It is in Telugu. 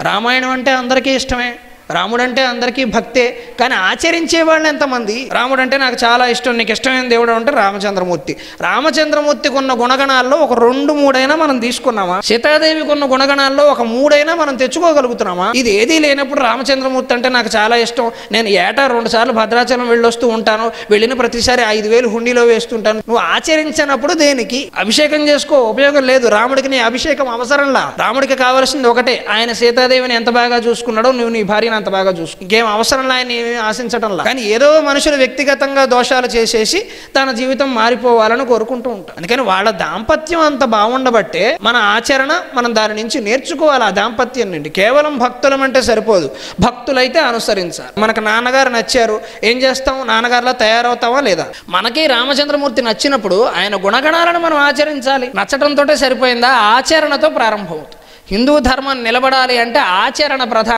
రామాయణం అంటే అందరికీ ఇష్టమే, రాముడంటే అందరికీ భక్తే, కానీ ఆచరించే వాళ్ళు ఎంతమంది? రాముడంటే నాకు చాలా ఇష్టం, నీకు ఇష్టమైన దేవుడు అంటే రామచంద్రమూర్తి. రామచంద్రమూర్తికి ఉన్న గుణగణాల్లో ఒక 2-3 మనం తీసుకున్నామా? సీతాదేవికి ఉన్న గుణగణాల్లో ఒక 3 మనం తెచ్చుకోగలుగుతున్నామా? ఇది ఏదీ లేనప్పుడు రామచంద్రమూర్తి అంటే నాకు చాలా ఇష్టం, నేను ఏటా 2 సార్లు భద్రాచలం వెళ్ళొస్తూ ఉంటాను, వెళ్ళిన ప్రతిసారి 5,000 హుండీలో వేస్తుంటాను. నువ్వు ఆచరించినప్పుడు దేనికి? అభిషేకం చేసుకో, ఉపయోగం లేదు. రాముడికి నీ అభిషేకం అవసరంలా. రాముడికి కావాల్సింది ఒకటే, ఆయన సీతాదేవిని ఎంత బాగా చూసుకున్నాడో నువ్వు నీ భార్యను అంత బాగా చూసుకు. ఇంకేం అవసరంలా, ఆయన ఏమీ ఆశించడంలా. కానీ ఏదో మనుషులు వ్యక్తిగతంగా దోషాలు చేసేసి తన జీవితం మారిపోవాలని కోరుకుంటూ ఉంటారు. అందుకని వాళ్ళ దాంపత్యం అంత బాగుండబట్టే మన ఆచరణ మనం దాని నుంచి నేర్చుకోవాలి. ఆ దాంపత్యం నుండి కేవలం భక్తులం అంటే సరిపోదు, భక్తులైతే అనుసరించాలి. మనకు నాన్నగారు నచ్చారు, ఏం చేస్తాం? నాన్నగారులా తయారవుతావా లేదా? మనకి రామచంద్రమూర్తి నచ్చినప్పుడు ఆయన గుణగణాలను మనం ఆచరించాలి. నచ్చడంతో సరిపోయిందా? ఆచరణతో ప్రారంభమవుతుంది. హిందూ ధర్మం నిలబడాలి అంటే ఆచరణ ప్రధానం.